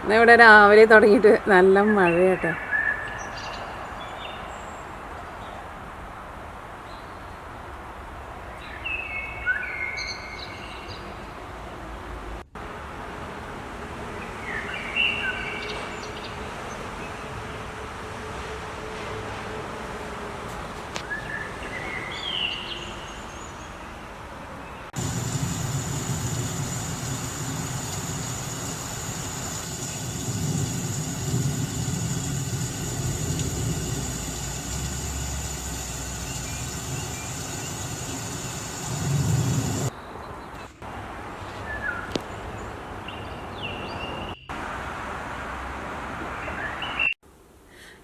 ഇവിടെ രാവിലെ തുടങ്ങിയിട്ട് നല്ല മഴയാട്ടോ.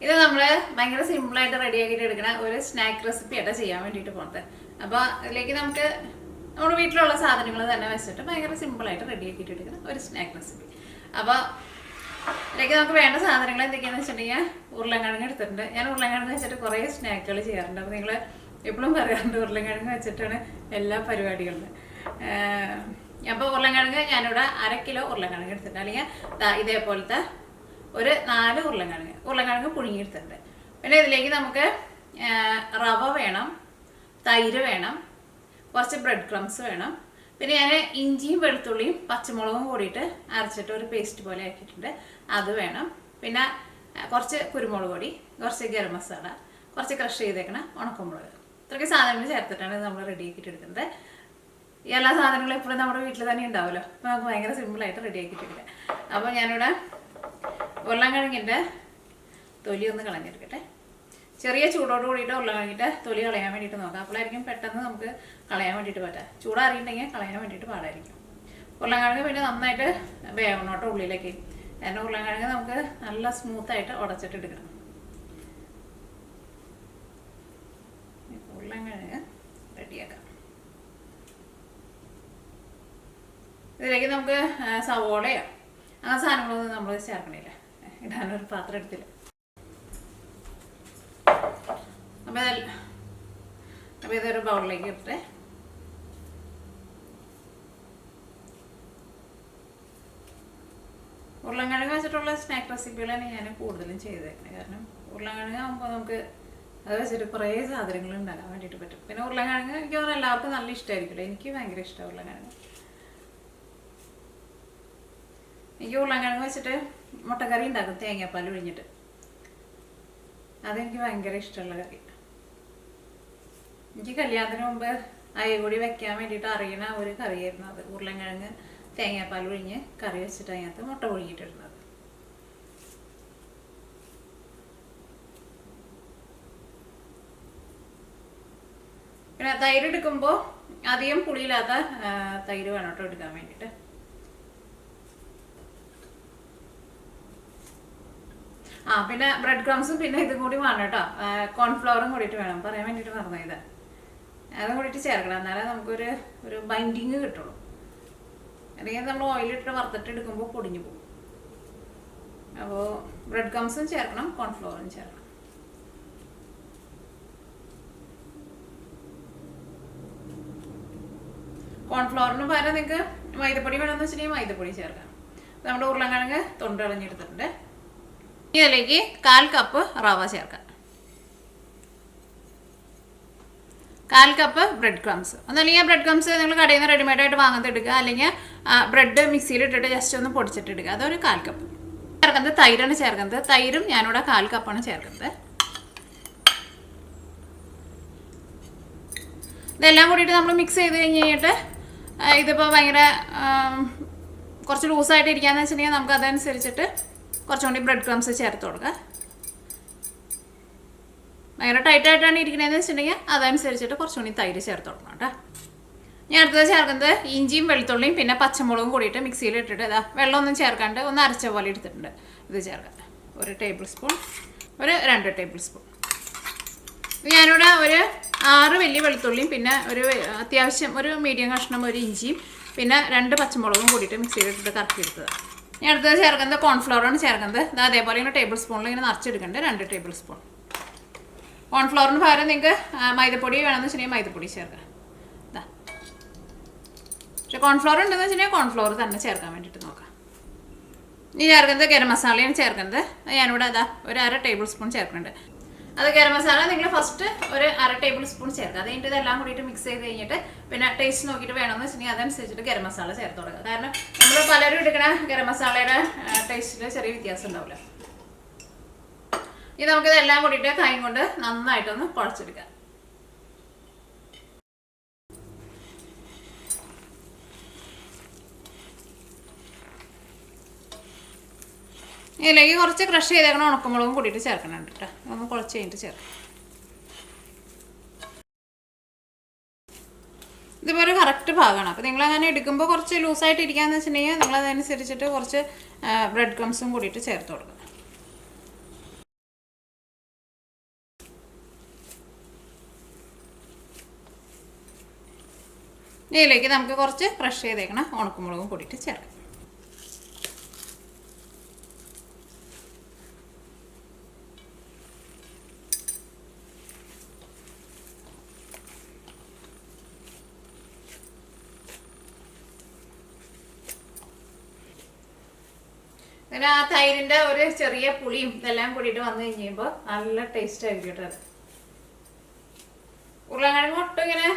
ഇത് നമ്മൾ ഭയങ്കര സിമ്പിളായിട്ട് റെഡിയാക്കിയിട്ട് എടുക്കണ ഒരു സ്നാക്ക് റെസിപ്പി ആയിട്ട് ചെയ്യാൻ വേണ്ടിയിട്ട് പോകുന്നത്. അപ്പോൾ ഇതിലേക്ക് നമുക്ക് നമ്മുടെ വീട്ടിലുള്ള സാധനങ്ങൾ തന്നെ വെച്ചിട്ട് ഭയങ്കര സിമ്പിളായിട്ട് റെഡിയാക്കിയിട്ട് എടുക്കുന്ന ഒരു സ്നാക്ക് റെസിപ്പി. അപ്പോൾ ഇതിലേക്ക് നമുക്ക് വേണ്ട സാധനങ്ങൾ എന്തൊക്കെയാണെന്ന് വെച്ചിട്ടുണ്ടെങ്കിൽ ഉരുളക്കിഴങ്ങ് എടുത്തിട്ടുണ്ട്. ഞാൻ ഉരുളക്കിഴങ്ങ് വെച്ചിട്ട് കുറേ സ്നാക്കുകൾ ചെയ്യാറുണ്ട്. അപ്പോൾ നിങ്ങൾ എപ്പോഴും പറയാറുണ്ട് ഉരുളക്കിഴങ്ങ് വെച്ചിട്ടാണ് എല്ലാ പരിപാടികളും. അപ്പോൾ ഉരുളക്കിഴങ്ങ് ഞാനിവിടെ 1/2 കിലോ ഉരുളക്കിഴങ്ങ് എടുത്തിട്ടുണ്ട്. അല്ലെങ്കിൽ ഇതേപോലത്തെ ഒരു 4 ഉരുളക്കിഴങ്ങ് പുഴുങ്ങിയെടുത്തിട്ടുണ്ട്. പിന്നെ ഇതിലേക്ക് നമുക്ക് റവ വേണം, തൈര് വേണം, കുറച്ച് ബ്രെഡ് ക്രംസ് വേണം. പിന്നെ ഞാൻ ഇഞ്ചിയും വെളുത്തുള്ളിയും പച്ചമുളകും കൂടിയിട്ട് അരച്ചിട്ട് ഒരു പേസ്റ്റ് പോലെ ആക്കിയിട്ടുണ്ട്, അത് വേണം. പിന്നെ കുറച്ച് കുരുമുളക് പൊടി, കുറച്ച് ഗരം മസാല, കുറച്ച് ക്രഷ് ചെയ്തേക്കണ ഉണക്കമുളക്. ഇത്രയ്ക്ക് സാധനങ്ങൾ ചേർത്തിട്ടാണ് നമ്മൾ റെഡി ആക്കിയിട്ട് എടുക്കുന്നത്. ഈ എല്ലാ സാധനങ്ങളും എപ്പോഴും നമ്മുടെ വീട്ടിൽ തന്നെ ഉണ്ടാവുമല്ലോ. അപ്പോൾ നമുക്ക് ഭയങ്കര സിമ്പിളായിട്ട് റെഡി ആക്കിയിട്ട് എടുക്കാം. അപ്പോൾ ഞാനിവിടെ ഉരുളക്കിഴങ്ങിൻ്റെ തൊലി ഒന്ന് കളഞ്ഞെടുക്കട്ടെ. ചെറിയ ചൂടോട് കൂടിയിട്ട് ഉരുളക്കിഴങ്ങിൻ്റെ തൊലി കളയാൻ വേണ്ടിയിട്ട് നോക്കാം. അപ്പോഴായിരിക്കും പെട്ടെന്ന് നമുക്ക് കളയാൻ വേണ്ടിയിട്ട് പറ്റുക. ചൂടാറിയിട്ടുണ്ടെങ്കിൽ കളയാൻ വേണ്ടിയിട്ട് പാടായിരിക്കും. ഉരുളക്കിഴങ്ങ് പിന്നെ നന്നായിട്ട് വേവണോട്ടോ ഉള്ളിലേക്ക്. കാരണം ഉരുളക്കിഴങ്ങ് നമുക്ക് നല്ല സ്മൂത്തായിട്ട് ഉടച്ചിട്ട് എടുക്കണം. ഉരുളക്കിഴങ്ങ് റെഡിയാക്കാം. ഇതിലേക്ക് നമുക്ക് സവോളയോ ആ സാധനങ്ങളൊന്നും നമ്മൾ ചേർക്കണില്ല. ഇടാനൊരു പാത്രം എടുത്തില്ല. അപ്പോൾ ഇതൊരു ബൗളിലേക്ക് ഇട്ടേ. ഉരുളക്കിഴങ്ങ് വെച്ചിട്ടുള്ള സ്നാക്ക് റെസിപ്പികളാണ് ഞാൻ കൂടുതലും ചെയ്തേക്കുന്നത്. കാരണം ഉരുളക്കിഴങ്ങ് ആകുമ്പോൾ നമുക്ക് അത് വെച്ചിട്ട് കുറേ സാധനങ്ങൾ ഉണ്ടാക്കാൻ വേണ്ടിയിട്ട് പറ്റും. പിന്നെ ഉരുളക്കിഴങ്ങ് എനിക്ക് തോന്നുന്നു എല്ലാവർക്കും നല്ല ഇഷ്ടമായിരിക്കുമല്ലോ. എനിക്ക് ഭയങ്കര ഇഷ്ടമാണ് ഉരുളക്കിഴങ്ങ്. എനിക്ക് ഉരുളക്കിഴങ്ങ് വെച്ചിട്ട് മുട്ടക്കറി ഉണ്ടാക്കും, തേങ്ങാപ്പാൽ ഒഴിഞ്ഞിട്ട്. അതെനിക്ക് ഭയങ്കര ഇഷ്ടമുള്ള കറി. എനിക്ക് കല്യാണത്തിന് മുമ്പ് അയകൂടി വെക്കാൻ വേണ്ടിയിട്ട് അറിയണ ഒരു കറിയായിരുന്നു അത്. ഉരുളക്കിഴങ്ങ് തേങ്ങാപ്പാൽ ഒഴിഞ്ഞ് കറി വെച്ചിട്ട് അതിനകത്ത് മുട്ട ഒഴുകിയിട്ടിരുന്നത്. പിന്നെ തൈര് എടുക്കുമ്പോൾ അധികം പുളിയില്ലാത്ത തൈര് വേണം കേട്ടോ എടുക്കാൻ വേണ്ടിയിട്ട്. പിന്നെ ബ്രെഡ് ക്രംസും പിന്നെ ഇതും കൂടി വേണം കേട്ടോ. കോൺഫ്ലവറും കൂടിയിട്ട് വേണം, പറയാൻ വേണ്ടിയിട്ട് മറന്നു. ഇത് അതും കൂടിയിട്ട് ചേർക്കണം, എന്നാലേ നമുക്കൊരു ബൈൻഡിങ് കിട്ടുള്ളൂ. അല്ലെങ്കിൽ നമ്മൾ ഓയിലിട്ട് വറുത്തിട്ട് എടുക്കുമ്പോൾ പൊടിഞ്ഞു പോകും. അപ്പോൾ ബ്രെഡ് ക്രംസും ചേർക്കണം, കോൺഫ്ലവറും ചേർക്കണം. കോൺഫ്ലവറിന് പകരം നിങ്ങൾക്ക് മൈദപ്പൊടി വേണമെന്ന് വെച്ചിട്ടുണ്ടെങ്കിൽ മൈദപ്പൊടി ചേർക്കാം. നമ്മുടെ ഉരുളക്കിഴങ്ങ് തൊണ്ട് കളഞ്ഞെടുത്തിട്ടുണ്ട്. ഇതിലേക്ക് 1/4 കപ്പ് റവ ചേർക്കാം, 1/4 കപ്പ് ബ്രെഡ് ക്രംസ്. ഒന്നല്ലെങ്കിൽ ബ്രെഡ് ക്രംസ് നിങ്ങൾ കടയിൽ നിന്ന് റെഡിമെയ്ഡായിട്ട് വാങ്ങാൻ എടുക്കുക, അല്ലെങ്കിൽ ബ്രെഡ് മിക്സിയിൽ ഇട്ടിട്ട് ജസ്റ്റ് ഒന്ന് പൊടിച്ചിട്ട് എടുക്കുക. അതൊരു 1/4 കപ്പ്. ചേർക്കുന്നത് തൈരാണ് ചേർക്കുന്നത്. തൈരും ഞാനിവിടെ 1/4 കപ്പാണ് ചേർക്കുന്നത്. ഇതെല്ലാം കൂടിയിട്ട് നമ്മൾ മിക്സ് ചെയ്ത് കഴിഞ്ഞിട്ട് ഇതിപ്പോൾ ഭയങ്കര കുറച്ച് ലൂസായിട്ട് ഇരിക്കാന്ന് വെച്ചിട്ടുണ്ടെങ്കിൽ നമുക്ക് അതനുസരിച്ചിട്ട് കുറച്ചുകൂടി ബ്രെഡ് ക്രംസ് ചേർത്ത് കൊടുക്കുക. ഭയങ്കര ടൈറ്റായിട്ടാണ് ഇരിക്കണതെന്ന് വെച്ചിട്ടുണ്ടെങ്കിൽ അതനുസരിച്ചിട്ട് കുറച്ചുകൂടി തൈര് ചേർത്ത് കൊടുക്കണം കേട്ടോ. ഞാൻ അടുത്തത് ചേർക്കുന്നത് ഇഞ്ചിയും വെളുത്തുള്ളിയും പിന്നെ പച്ചമുളകും കൂടിയിട്ട് മിക്സിയിൽ ഇട്ടിട്ട് വെള്ളമൊന്നും ചേർക്കാണ്ട് ഒന്ന് അരച്ച പോലെ എടുത്തിട്ടുണ്ട്. ഇത് ചേർക്കാം. 1 ടേബിൾ സ്പൂൺ, 2 ടേബിൾ സ്പൂൺ. ഞാനിവിടെ 6 വലിയ വെളുത്തുള്ളിയും പിന്നെ അത്യാവശ്യം മീഡിയം കഷ്ണം ഇഞ്ചിയും പിന്നെ 2 പച്ചമുളകും കൂടിയിട്ട് മിക്സിയിൽ ഇട്ടിട്ട് കറക്കിയെടുത്തതാണ്. ഞാൻ അടുത്തത് ചേർക്കുന്നത് കോൺഫ്ലവറാണ് ചേർക്കുന്നത്. അതേപോലെ ഇങ്ങനെ ടേബിൾ സ്പൂണിൽ ഇങ്ങനെ നിറച്ചെടുക്കേണ്ടത് 2 ടേബിൾ സ്പൂൺ. കോൺഫ്ലവറിന് പകരം നിങ്ങൾക്ക് മൈദപ്പൊടി വേണമെന്ന് വെച്ചിട്ടുണ്ടെങ്കിൽ മൈദപ്പൊടി ചേർക്കാം. പക്ഷെ കോൺഫ്ലവർ ഉണ്ടെന്ന് വെച്ചിട്ടുണ്ടെങ്കിൽ കോൺഫ്ലവർ തന്നെ ചേർക്കാൻ വേണ്ടിയിട്ട് നോക്കാം. ഇനി ചേർക്കുന്നത് ഗരം മസാലയാണ് ചേർക്കുന്നത്. ഞാനിവിടെ അതാ ഒരു 1/2 ടേബിൾ സ്പൂൺ ചേർക്കുന്നുണ്ട്. അത് ഗരം മസാല നിങ്ങൾ ഫസ്റ്റ് ഒരു 1/2 ടേബിൾ സ്പൂൺ ചേർക്കുക. അത് കഴിഞ്ഞിട്ട് ഇതെല്ലാം കൂടിയിട്ട് മിക്സ് ചെയ്ത് കഴിഞ്ഞിട്ട് പിന്നെ ടേസ്റ്റ് നോക്കിയിട്ട് വേണമെന്ന് വെച്ചിട്ടുണ്ടെങ്കിൽ അതനുസരിച്ചിട്ട് ഗരം മസാല ചേർത്ത് കൊടുക്കുക. കാരണം നമ്മൾ പലരും എടുക്കുന്ന ഗരം മസാലയുടെ ടേസ്റ്റിൽ ചെറിയ വ്യത്യാസം ഉണ്ടാവില്ല. ഇനി നമുക്കിതെല്ലാം കൂടിയിട്ട് കൈ കൊണ്ട് നന്നായിട്ടൊന്ന് കുഴച്ചെടുക്കാം. ഇതിലേക്ക് കുറച്ച് ക്രഷ് ചെയ്തേക്കണം ഉണക്കമുളകും കൂടിയിട്ട് ചേർക്കണം കേട്ടോ. ഒന്ന് കുഴച്ച് കഴിഞ്ഞിട്ട് ചേർക്കാം. ഇതുപോലെ കറക്റ്റ് ഭാഗമാണ്. അപ്പോൾ നിങ്ങളങ്ങനെ എടുക്കുമ്പോൾ കുറച്ച് ലൂസായിട്ട് ഇരിക്കാമെന്ന് വെച്ചിട്ടുണ്ടെങ്കിൽ നിങ്ങളതനുസരിച്ചിട്ട് കുറച്ച് ബ്രെഡ് ക്രംസും കൂടിയിട്ട് ചേർത്ത് കൊടുക്കുക. ഇതിലേക്ക് നമുക്ക് കുറച്ച് ക്രഷ് ചെയ്തേക്കണം ഉണക്കമുളകും കൂടിയിട്ട് ചേർക്കാം. പിന്നെ ആ തൈരിൻ്റെ ഒരു ചെറിയ പുളിയും ഇതെല്ലാം കൂടിയിട്ട് വന്നു കഴിയുമ്പോൾ നല്ല ടേസ്റ്റ് ആയിരിക്കും കേട്ടോ. അത് ഉരുളക്കിഴങ്ങ് ഒട്ടും ഇങ്ങനെ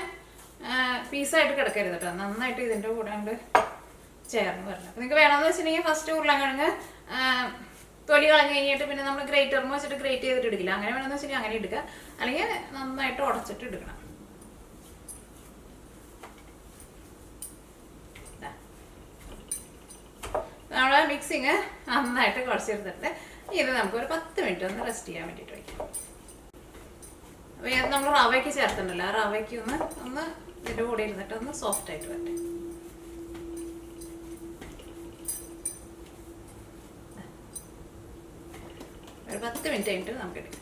പീസായിട്ട് കിടക്കരുത് കേട്ടോ. നന്നായിട്ട് ഇതിൻ്റെ കൂടെ കൊണ്ട് ചേർന്ന് വരണം. അപ്പോൾ നിങ്ങൾക്ക് വേണമെന്ന് വെച്ചിട്ടുണ്ടെങ്കിൽ ഫസ്റ്റ് ഉരുളക്കിഴങ്ങ് തൊലി കളഞ്ഞ് കഴിഞ്ഞിട്ട് പിന്നെ നമ്മൾ ഗ്രേറ്ററിന് വെച്ചിട്ട് ഗ്രേറ്റ് ചെയ്തിട്ട് എടുക്കില്ല. അങ്ങനെ വേണമെന്ന് വെച്ചിട്ടുണ്ടെങ്കിൽ അങ്ങനെ എടുക്കുക. അല്ലെങ്കിൽ നന്നായിട്ട് ഉടച്ചിട്ട് എടുക്കണം. നമ്മളെ മിക്സിങ് നന്നായിട്ട് കുഴച്ചെടുത്തിട്ട് ഇത് നമുക്കൊരു 10 മിനിറ്റ് ഒന്ന് റെസ്റ്റ് ചെയ്യാൻ വേണ്ടിയിട്ട് വയ്ക്കാം. അപ്പോൾ ഇത് നമ്മൾ റവയ്ക്ക് ചേർത്തിട്ടുണ്ടല്ലോ, ആ റവയ്ക്ക് ഒന്ന് ഇതിൻ്റെ കൂടെ ഇരുന്നിട്ട് ഒന്ന് സോഫ്റ്റ് ആയിട്ട് വരട്ടെ. ഒരു 10 മിനിറ്റ് കഴിഞ്ഞിട്ട് നമുക്ക് എടുക്കാം.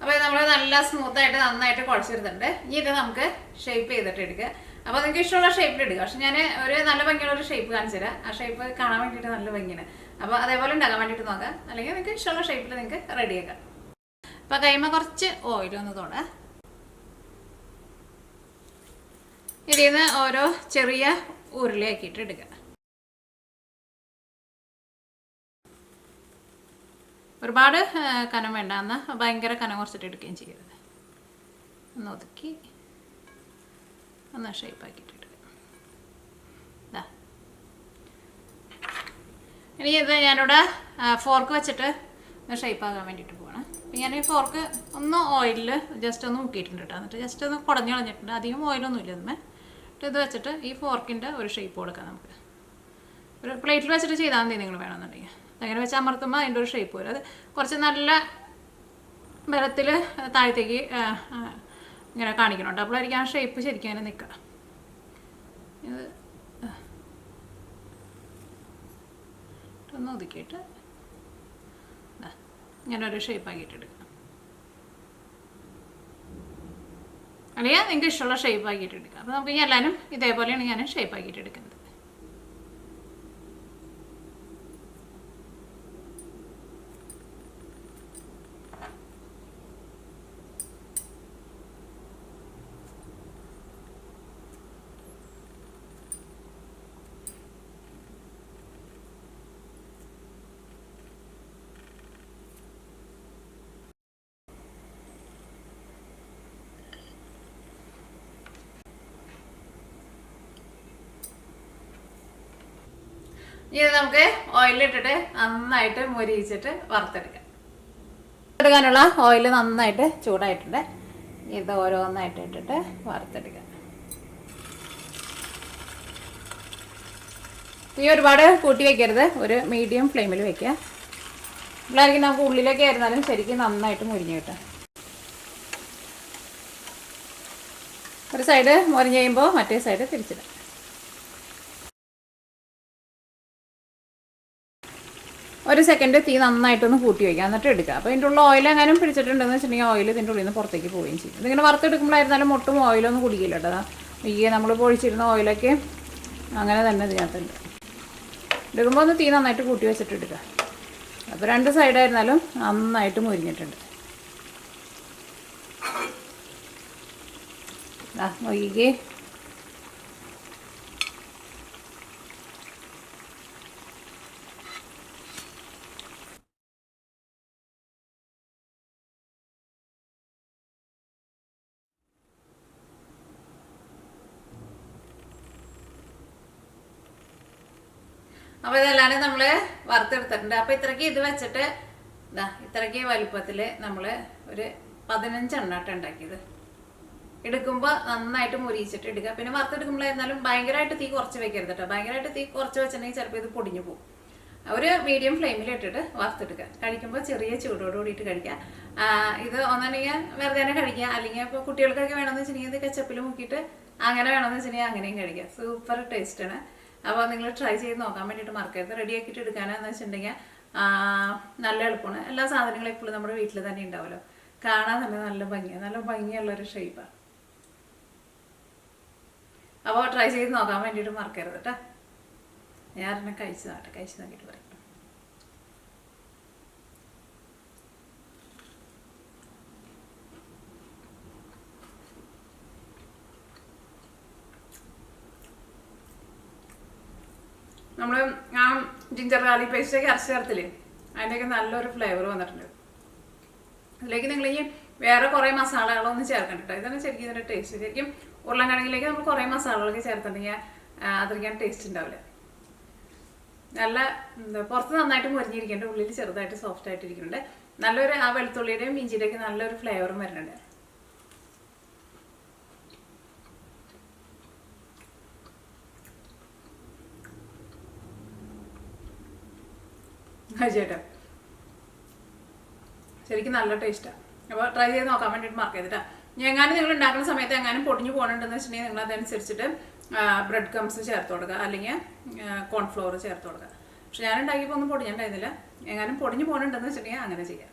അപ്പോൾ നമ്മൾ നല്ല സ്മൂത്തായിട്ട് നന്നായിട്ട് കുഴച്ചെടുത്തിട്ടുണ്ട്. ഇനി ഇത് നമുക്ക് ഷേപ്പ് ചെയ്തിട്ട് എടുക്കുക. അപ്പോൾ നിങ്ങൾക്ക് ഇഷ്ടമുള്ള ഷേപ്പിൽ എടുക്കുക. പക്ഷെ ഞാൻ ഒരു നല്ല ഭംഗിയുള്ള ഒരു ഷേപ്പ് കാണിച്ചു തരാം. ആ ഷേപ്പ് കാണാൻ വേണ്ടിയിട്ട് നല്ല ഭംഗിയാണ്. അപ്പോൾ അതേപോലെ ഉണ്ടാക്കാൻ വേണ്ടിയിട്ട് നോക്കാം. അല്ലെങ്കിൽ നിങ്ങൾക്ക് ഇഷ്ടമുള്ള ഷേപ്പിൽ നിങ്ങൾക്ക് റെഡിയാക്കാം. അപ്പോൾ കൈമ കുറച്ച് ഓയിൽ ഒന്ന് തൊടാം. ഇതിൽ നിന്ന് ഓരോ ചെറിയ ഉരുളയാക്കിയിട്ട് എടുക്കുക. ഒരുപാട് കനം വേണ്ട, എന്നാൽ ഭയങ്കര കനം കുറച്ചിട്ട് എടുക്കുകയും ചെയ്യരുത്. ഒന്ന് ഒതുക്കി ഒന്ന് ഷേപ്പാക്കിയിട്ട് എടുക്കുക. ഇതാ ഇനി ഇത് ഞാനിവിടെ ഫോർക്ക് വെച്ചിട്ട് ഒന്ന് ഷേപ്പാക്കാൻ വേണ്ടിയിട്ട് പോകണം. അപ്പം ഞാൻ ഈ ഫോർക്ക് ഒന്ന് ഓയിലിൽ ജസ്റ്റ് ഒന്ന് മുക്കിയിട്ടുണ്ട് കേട്ടോ. എന്നിട്ട് ജസ്റ്റ് ഒന്ന് കുടഞ്ഞു കളഞ്ഞിട്ടുണ്ട്. അധികം ഓയിലൊന്നും ഇല്ല ഇതുമേ. ഇത് വെച്ചിട്ട് ഈ ഫോർക്കിൻ്റെ ഒരു ഷേപ്പ് കൊടുക്കാം. നമുക്ക് ഒരു പ്ലേറ്റിൽ വെച്ചിട്ട് ചെയ്താൽ മതി നിങ്ങൾ വേണമെന്നുണ്ടെങ്കിൽ. അങ്ങനെ വെച്ച് അമർത്തുമ്പോൾ അതിൻ്റെ ഒരു ഷേപ്പ് വരും. അത് കുറച്ച് നല്ല ബലത്തിൽ താഴത്തേക്ക് ഇങ്ങനെ കാണിക്കണുണ്ട്. അപ്പോഴായിരിക്കും ആ ഷേപ്പ് ശരിക്കും അങ്ങനെ നിൽക്കുക. ഇത് ഒന്ന് ഒതുക്കിയിട്ട് ഇങ്ങനെ ഒരു ഷേപ്പാക്കിയിട്ട് എടുക്കുക. അല്ലെങ്കിൽ നിങ്ങൾക്ക് ഇഷ്ടമുള്ള ഷേപ്പാക്കിയിട്ട് എടുക്കുക. അപ്പോൾ നമുക്ക് എല്ലാവരും ഇതേപോലെയാണ് ഞാൻ ഷേപ്പാക്കിയിട്ട് എടുക്കുന്നത്. ഇത് നമുക്ക് ഓയിലിട്ടിട്ട് നന്നായിട്ട് മൊരിയിച്ചിട്ട് വറുത്തെടുക്കാം. എടുക്കാനുള്ള ഓയിൽ നന്നായിട്ട് ചൂടായിട്ടുണ്ട്. ഇത് ഓരോന്നായിട്ട് ഇട്ടിട്ട് വറുത്തെടുക്കാം. ഈ ഒരുപാട് കൂട്ടി വയ്ക്കരുത്, ഒരു മീഡിയം ഫ്ലെയിമിൽ വയ്ക്കുക. ഇപ്പോഴായിരിക്കും നമുക്ക് ഉള്ളിലേക്ക് ആയിരുന്നാലും ശരിക്കും നന്നായിട്ട് മുരിഞ്ഞ് കിട്ടും. ഒരു സൈഡ് മുരിഞ്ഞ് കഴിയുമ്പോൾ മറ്റേ സൈഡ് തിരിച്ചിടാം. ഒരു സെക്കൻഡ് തീ നന്നായിട്ടൊന്ന് കൂട്ടി വയ്ക്കുക, എന്നിട്ട് എടുക്കുക. അപ്പോൾ ഇതിൻ്റെ ഉള്ള ഓയിൽ എങ്ങാനും പിടിച്ചിട്ടുണ്ടെന്ന് വെച്ചിട്ടുണ്ടെങ്കിൽ ഓയിൽ ഇതിൻ്റെ ഉള്ളിൽ നിന്ന് പുറത്തേക്ക് പോവുകയും ചെയ്യും. ഇതിങ്ങനെ വറുത്തെടുക്കുമ്പോഴായിരുന്നാലും ഒട്ടും ഓയിലൊന്നും കുടിക്കില്ല കേട്ടോ. ഈ നമ്മൾ പൊഴിച്ചിരുന്ന ഓയിലൊക്കെ അങ്ങനെ തന്നെ ഇതിനകത്തുണ്ട്. എടുക്കുമ്പോൾ ഒന്ന് തീ നന്നായിട്ട് കൂട്ടി വെച്ചിട്ട് എടുക്കുക. അപ്പോൾ രണ്ട് സൈഡായിരുന്നാലും നന്നായിട്ട് മുരിഞ്ഞിട്ടുണ്ട്. നോക്കിക്കേ, അപ്പോൾ ഇതെല്ലാം നമ്മൾ വറുത്തെടുത്തിട്ടുണ്ട്. അപ്പോൾ ഇത്രയ്ക്ക് ഇത് വെച്ചിട്ട് ഇത്രയ്ക്ക് വലുപ്പത്തിൽ നമ്മൾ ഒരു 15 എണ്ണാട്ടം ഉണ്ടാക്കിയത്. എടുക്കുമ്പോൾ നന്നായിട്ട് മുരിച്ചിട്ട് എടുക്കുക. പിന്നെ വറുത്തെടുക്കുമ്പോഴായിരുന്നാലും ഭയങ്കരമായിട്ട് തീ കുറച്ച് വെക്കരുത് കേട്ടോ. ഭയങ്കരമായിട്ട് തീ കുറച്ച് വെച്ചിട്ടുണ്ടെങ്കിൽ ചിലപ്പോൾ ഇത് പൊടിഞ്ഞു പോകും. ഒരു മീഡിയം ഫ്ലെയിമിൽ ഇട്ടിട്ട് വറുത്തെടുക്കുക. കഴിക്കുമ്പോൾ ചെറിയ ചൂടോട് കൂടിയിട്ട് കഴിക്കുക. ഇത് ഒന്നുണ്ടെങ്കിൽ വെറുതെ തന്നെ കഴിക്കുക. അല്ലെങ്കിൽ ഇപ്പോൾ കുട്ടികൾക്കൊക്കെ വേണമെന്ന് വെച്ചിട്ടുണ്ടെങ്കിൽ ഇത് കെച്ചപ്പിൽ മുക്കിയിട്ട് അങ്ങനെ വേണമെന്ന് വെച്ചിട്ടുണ്ടെങ്കിൽ അങ്ങനെയും കഴിക്കുക. സൂപ്പർ ടേസ്റ്റാണ്. അപ്പോൾ നിങ്ങൾ ട്രൈ ചെയ്ത് നോക്കാൻ വേണ്ടിയിട്ട് മറക്കരുത്. റെഡിയാക്കിയിട്ട് എടുക്കാനാന്ന് വെച്ചിട്ടുണ്ടെങ്കിൽ നല്ല എളുപ്പമാണ്. എല്ലാ സാധനങ്ങളും എപ്പോഴും നമ്മുടെ വീട്ടിൽ തന്നെ ഉണ്ടാവുമല്ലോ. കാണാൻ തന്നെ നല്ല ഭംഗിയാണ്. നല്ല ഭംഗിയുള്ളൊരു ഷേപ്പാണ്. അപ്പോൾ ട്രൈ ചെയ്ത് നോക്കാൻ വേണ്ടിയിട്ട് മറക്കരുത് കേട്ടോ. ഞാനെന്നെ കഴിച്ച് നോക്കിയിട്ട് പറയും. നമ്മൾ ആ ജിഞ്ചർ ഗാർലിക് പേസ്റ്റൊക്കെ അരച്ച് ചേർത്തില്ലേ, അതിൻ്റെയൊക്കെ നല്ലൊരു ഫ്ലേവർ വന്നിട്ടുണ്ട്. അതിലേക്ക് നിങ്ങൾ ഈ വേറെ കുറേ മസാലകളൊന്നും ചേർക്കണ്ട കേട്ടോ. ഇതാണ് ശരിക്കും ഇതിൻ്റെ ടേസ്റ്റ്. ശരിക്കും ഉരുളൻകിഴങ്ങിലേക്ക് നമ്മൾ കുറേ മസാലകളൊക്കെ ചേർത്തിട്ടുണ്ടെങ്കിൽ അത്രയ്ക്കാൻ ടേസ്റ്റ് ഉണ്ടാവില്ല. നല്ല പുറത്ത് നന്നായിട്ട് മുരിഞ്ഞിരിക്കേണ്ട, ഉള്ളിൽ ചെറുതായിട്ട് സോഫ്റ്റ് ആയിട്ടിരിക്കുന്നുണ്ട്. നല്ലൊരു ആ വെളുത്തുള്ളിയുടെയും ഇഞ്ചിയുടെയൊക്കെ നല്ലൊരു ഫ്ലേവറും വരുന്നുണ്ട്. ചേട്ടാ ശരിക്കും നല്ല ടേസ്റ്റാണ്. അപ്പോൾ ട്രൈ ചെയ്ത് നോക്കാൻ വേണ്ടിയിട്ട് മറക്കരുത്. എങ്ങാനും നിങ്ങൾ ഉണ്ടാക്കുന്ന സമയത്ത് എങ്ങാനും പൊടിഞ്ഞു പോകണമെന്ന് വെച്ചിട്ടുണ്ടെങ്കിൽ നിങ്ങൾ അതനുസരിച്ചിട്ട് ബ്രെഡ് ക്രംസ് ചേർത്ത് കൊടുക്കുക, അല്ലെങ്കിൽ കോൺഫ്ലോർ ചേർത്ത് കൊടുക്കുക. പക്ഷെ ഞാൻ ഉണ്ടാക്കിയപ്പോൾ ഒന്നും പൊടിഞ്ഞിട്ടുണ്ടായിരുന്നില്ല. എങ്ങാനും പൊടിഞ്ഞു പോകണമെന്ന് വെച്ചിട്ടുണ്ടെങ്കിൽ അങ്ങനെ ചെയ്യാം.